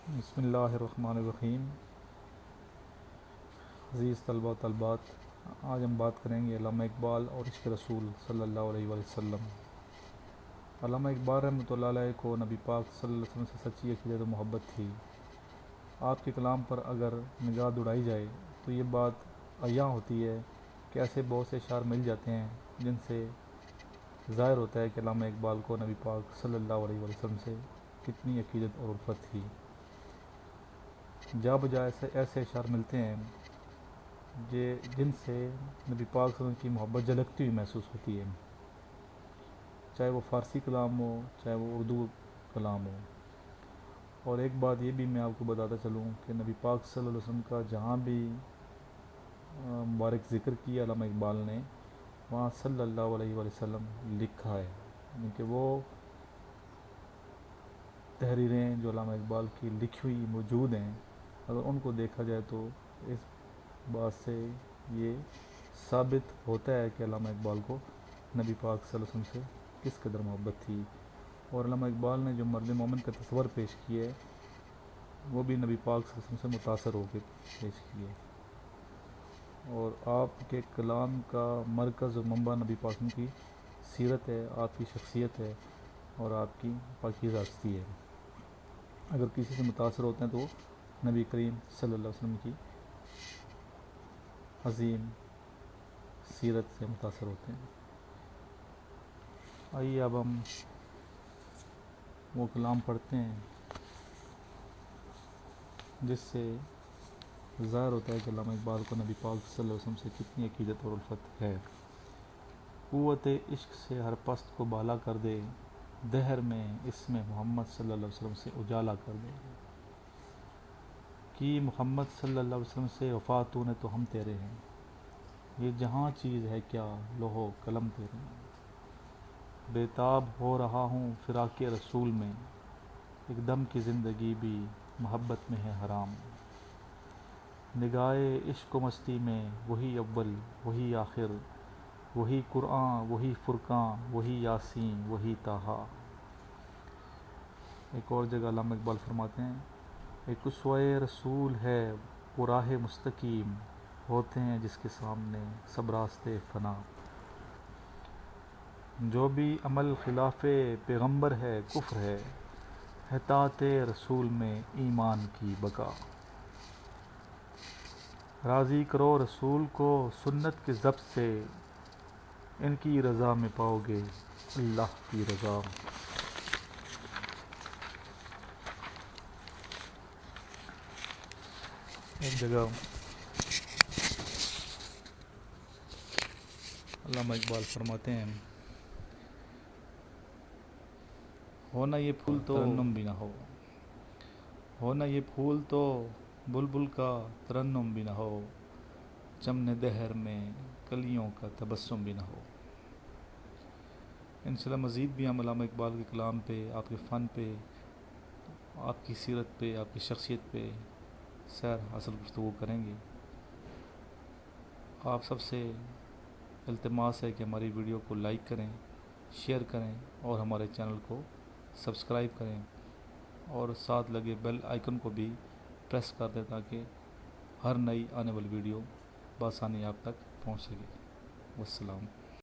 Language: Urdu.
بسم اللہ الرحمن الرحیم۔ عزیز طلبہ و طالبات، آج ہم بات کریں گے علامہ اقبال اور عشق رسول صلی اللہ علیہ وآلہ وسلم۔ علامہ اقبال رحمۃ اللہ علیہ کو نبی پاک صلی اللہ علیہ وسلم سے سچی عقیدت و محبت تھی۔ آپ کے کلام پر اگر نگاہ دوڑائی جائے تو یہ بات عیاں ہوتی ہے کہ ایسے بہت سے اشعار مل جاتے ہیں جن سے ظاہر ہوتا ہے کہ علامہ اقبال کو نبی پاک صلی اللہ علیہ وآلہ وسلم سے کتنی عقیدت اور الفت تھی۔ جا بجا ایسے اشعار ملتے ہیں جن سے نبی پاک صلی اللہ علیہ وسلم کی محبت جھلکتی ہوئی محسوس ہوتی ہے، چاہے وہ فارسی کلام ہو چاہے وہ اردو کلام ہو۔ اور ایک بات یہ بھی میں آپ کو بتاتا چلوں کہ نبی پاک صلی اللہ علیہ وسلم کا جہاں بھی مبارک ذکر کیا علامہ اقبال نے، وہاں صلی اللہ علیہ وآلہ وسلم لکھا ہے، یعنی کہ وہ تحریریں جو علامہ اقبال کی لکھی ہوئی موجود ہیں، اگر ان کو دیکھا جائے تو اس بات سے یہ ثابت ہوتا ہے کہ علامہ اقبال کو نبی پاک صلی اللہ علیہ وسلم سے کس قدر محبت تھی۔ اور علامہ اقبال نے جو مرد مومن کا تصور پیش کیا ہے وہ بھی نبی پاک صلی اللہ علیہ وسلم سے متاثر ہو کے پیش کیا ہے، اور آپ کے کلام کا مرکز و منبع نبی پاک کی سیرت ہے، آپ کی شخصیت ہے اور آپ کی پاکیزہ ہستی ہے۔ اگر کسی سے متاثر ہوتے ہیں تو وہ نبی کریم صلی اللہ علیہ وسلم کی عظیم سیرت سے متاثر ہوتے ہیں۔ آئیے اب ہم وہ کلام پڑھتے ہیں جس سے ظاہر ہوتا ہے کہ علامہ اقبال کو نبی پاک صلی اللہ علیہ وسلم سے کتنی عقیدت اور الفت ہے۔ قوت عشق سے ہر پست کو بالا کر دے، دہر میں اسم محمد صلی اللہ علیہ وسلم سے اجالا کر دے۔ کہ محمد صلی اللہ علیہ وسلم سے وفا تو نے تو ہم تیرے ہیں، یہ جہاں چیز ہے کیا لوح و قلم تیرے ہیں۔ بےتاب ہو رہا ہوں فراق رسول میں، ایک دم کی زندگی بھی محبت میں ہے حرام۔ نگاہ عشق و مستی میں وہی اول وہی آخر، وہی قرآن وہی فرقان وہی یاسین وہی طٰہٰ۔ ایک اور جگہ علامہ اقبال فرماتے ہیں، ایک اسوہ رسول ہے وہ راہ مستقیم، ہوتے ہیں جس کے سامنے سب راستے فنا۔ جو بھی عمل خلاف پیغمبر ہے کفر ہے، اطاعت رسول میں ایمان کی بقا۔ راضی کرو رسول کو سنت کے ضبط سے، ان کی رضا میں پاؤ گے اللہ کی رضا۔ ایک جگہ علامہ اقبال فرماتے ہیں، ہونا یہ پھول تو ترنم بھی نہ ہو، ہونا یہ پھول تو بلبل کا ترنم بھی نہ ہو، چمن دہر میں کلیوں کا تبسم بھی نہ ہو۔ انشاءاللہ مزید بھی ہم علامہ اقبال کے کلام پہ، آپ کے فن پہ، آپ کی سیرت پہ، آپ کی شخصیت پہ سیر حاصل گفتگو کریں گے۔ آپ سب سے التماس ہے کہ ہماری ویڈیو کو لائک کریں، شیئر کریں اور ہمارے چینل کو سبسکرائب کریں، اور ساتھ لگے بیل آئیکن کو بھی پریس کر دیں تاکہ ہر نئی آنے والی ویڈیو بآسانی آپ تک پہنچ سکے۔ والسلام۔